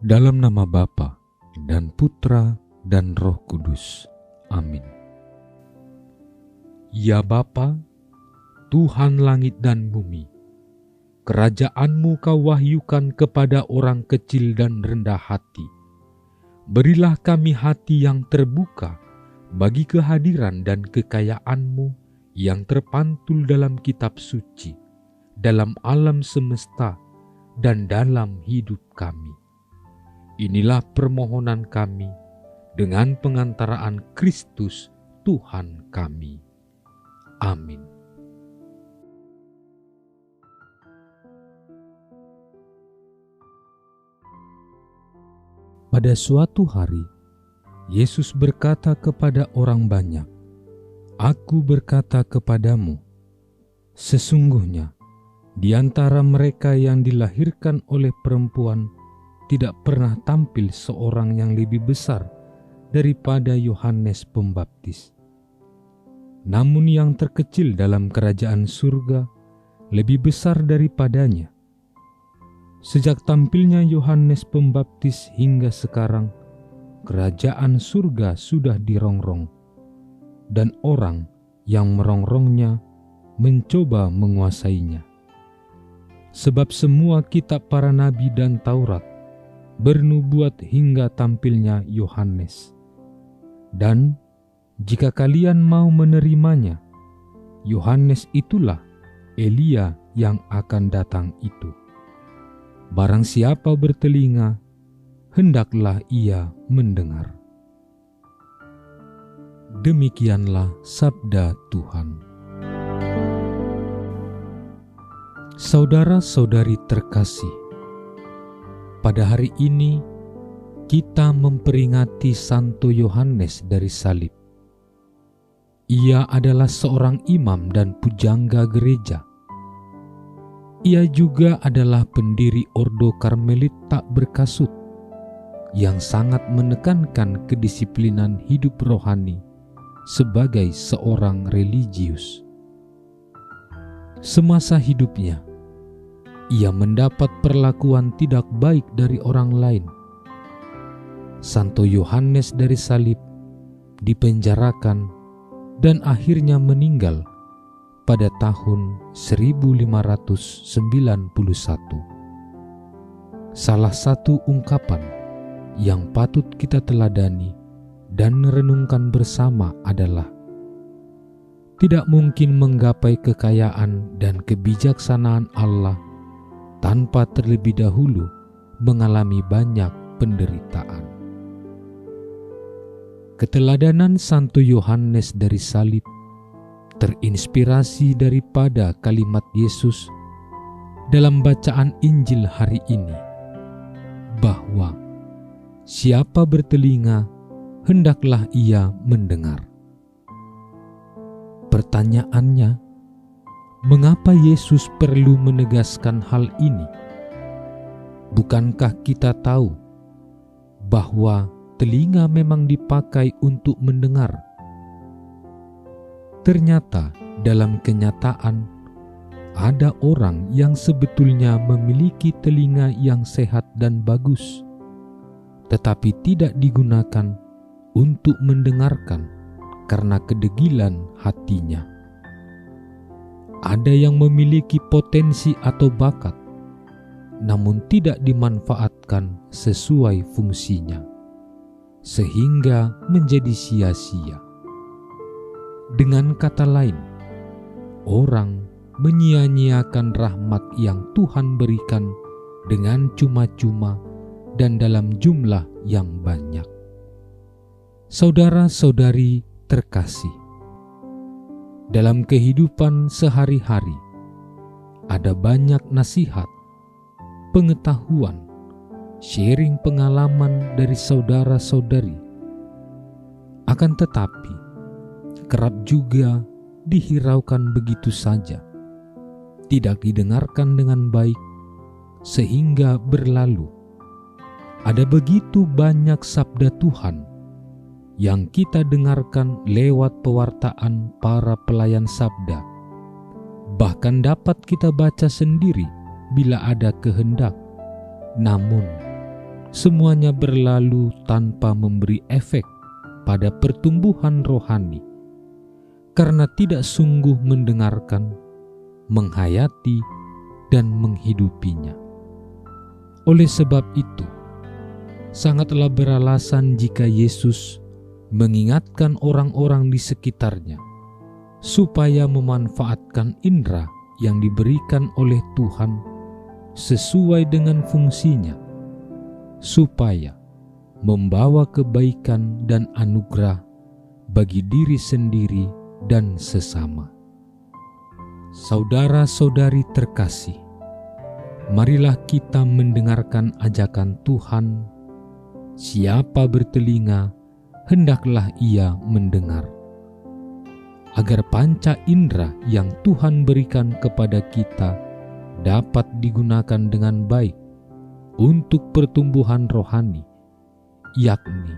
Dalam nama Bapa dan Putra dan Roh Kudus. Amin. Ya Bapa, Tuhan langit dan bumi, kerajaan-Mu Kau wahyukan kepada orang kecil dan rendah hati. Berilah kami hati yang terbuka bagi kehadiran dan kekayaan-Mu yang terpantul dalam kitab suci, dalam alam semesta, dan dalam hidup kami. Inilah permohonan kami dengan pengantaraan Kristus Tuhan kami. Amin. Pada suatu hari, Yesus berkata kepada orang banyak, "Aku berkata kepadamu, sesungguhnya di antara mereka yang dilahirkan oleh perempuan tidak pernah tampil seorang yang lebih besar daripada Yohanes Pembaptis. Namun yang terkecil dalam kerajaan surga lebih besar daripadanya. Sejak tampilnya Yohanes Pembaptis hingga sekarang, kerajaan surga sudah dirongrong, dan orang yang merongrongnya mencoba menguasainya. Sebab semua kitab para nabi dan Taurat bernubuat hingga tampilnya Yohanes. Dan jika kalian mau menerimanya, Yohanes itulah Elia yang akan datang itu. Barang siapa bertelinga, hendaklah ia mendengar." Demikianlah sabda Tuhan. Saudara-saudari terkasih, pada hari ini kita memperingati Santo Yohanes dari salib. Ia adalah seorang imam dan pujangga gereja. Ia juga adalah pendiri Ordo Karmelit tak berkasut yang sangat menekankan kedisiplinan hidup rohani sebagai seorang religius. Semasa hidupnya, ia mendapat perlakuan tidak baik dari orang lain. Santo Yohanes dari salib dipenjarakan dan akhirnya meninggal pada tahun 1591. Salah satu ungkapan yang patut kita teladani dan renungkan bersama adalah, tidak mungkin menggapai kekayaan dan kebijaksanaan Allah tanpa terlebih dahulu mengalami banyak penderitaan. Keteladanan Santo Yohanes dari salib terinspirasi daripada kalimat Yesus dalam bacaan Injil hari ini, bahwa siapa bertelinga, hendaklah ia mendengar. Pertanyaannya, mengapa Yesus perlu menegaskan hal ini? Bukankah kita tahu bahwa telinga memang dipakai untuk mendengar? Ternyata dalam kenyataan ada orang yang sebetulnya memiliki telinga yang sehat dan bagus, tetapi tidak digunakan untuk mendengarkan karena kedegilan hatinya. Ada yang memiliki potensi atau bakat, namun tidak dimanfaatkan sesuai fungsinya, sehingga menjadi sia-sia. Dengan kata lain, orang menyia-nyiakan rahmat yang Tuhan berikan dengan cuma-cuma dan dalam jumlah yang banyak. Saudara-saudari terkasih, dalam kehidupan sehari-hari ada banyak nasihat, pengetahuan, sharing pengalaman dari saudara-saudari. Akan tetapi, kerap juga dihiraukan begitu saja, tidak didengarkan dengan baik, sehingga berlalu. Ada begitu banyak sabda Tuhan yang kita dengarkan lewat pewartaan para pelayan sabda. Bahkan dapat kita baca sendiri bila ada kehendak. Namun, semuanya berlalu tanpa memberi efek pada pertumbuhan rohani, karena tidak sungguh mendengarkan, menghayati, dan menghidupinya. Oleh sebab itu, sangatlah beralasan jika Yesus mengingatkan orang-orang di sekitarnya supaya memanfaatkan indera yang diberikan oleh Tuhan sesuai dengan fungsinya, supaya membawa kebaikan dan anugerah bagi diri sendiri dan sesama. Saudara-saudari terkasih, marilah kita mendengarkan ajakan Tuhan. Siapa bertelinga, hendaklah ia mendengar, agar panca indera yang Tuhan berikan kepada kita dapat digunakan dengan baik untuk pertumbuhan rohani, yakni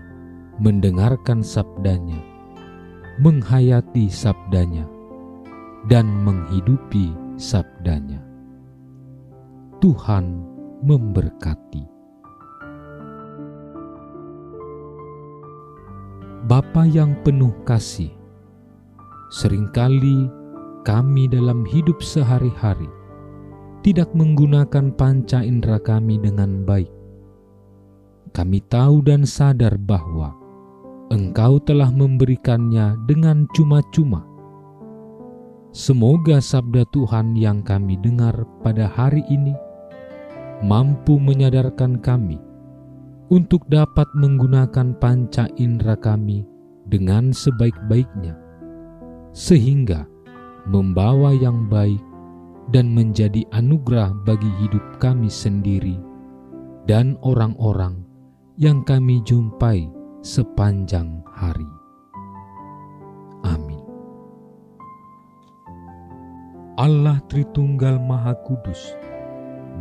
mendengarkan sabdanya, menghayati sabdanya, dan menghidupi sabdanya. Tuhan memberkati. Bapa yang penuh kasih, seringkali kami dalam hidup sehari-hari tidak menggunakan panca indera kami dengan baik. Kami tahu dan sadar bahwa Engkau telah memberikannya dengan cuma-cuma. Semoga sabda Tuhan yang kami dengar pada hari ini mampu menyadarkan kami untuk dapat menggunakan panca indera kami dengan sebaik-baiknya, sehingga membawa yang baik dan menjadi anugerah bagi hidup kami sendiri dan orang-orang yang kami jumpai sepanjang hari. Amin. Allah Tritunggal Maha Kudus,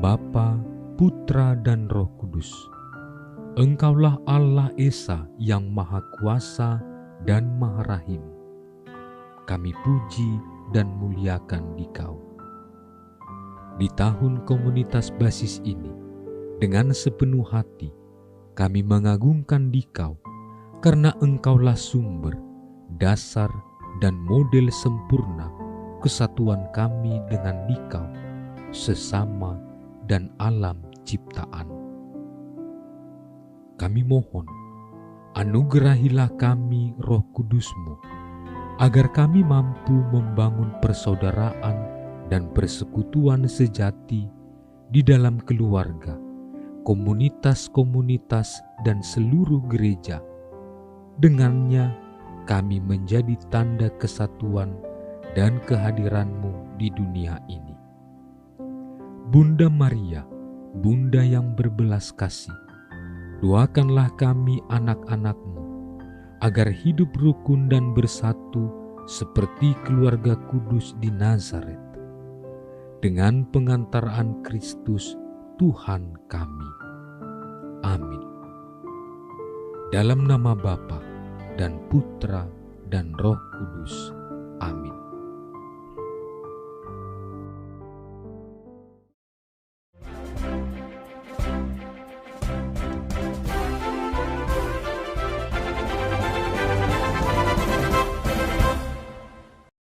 Bapa, Putra, dan Roh Kudus, Engkaulah Allah Esa yang Maha Kuasa dan Maha Rahim. Kami puji dan muliakan Dikau. Di tahun komunitas basis ini, dengan sepenuh hati, kami mengagungkan Dikau, karena Engkaulah sumber, dasar, dan model sempurna kesatuan kami dengan Dikau, sesama dan alam ciptaan. Kami mohon, anugerahilah kami Roh Kudus-Mu, agar kami mampu membangun persaudaraan dan persekutuan sejati di dalam keluarga, komunitas-komunitas, dan seluruh gereja. Dengannya kami menjadi tanda kesatuan dan kehadiran-Mu di dunia ini. Bunda Maria, Bunda yang berbelas kasih, doakanlah kami anak-anak-Mu, agar hidup rukun dan bersatu seperti keluarga kudus di Nazaret, dengan pengantaraan Kristus Tuhan kami. Amin. Dalam nama Bapa dan Putra dan Roh Kudus. Amin.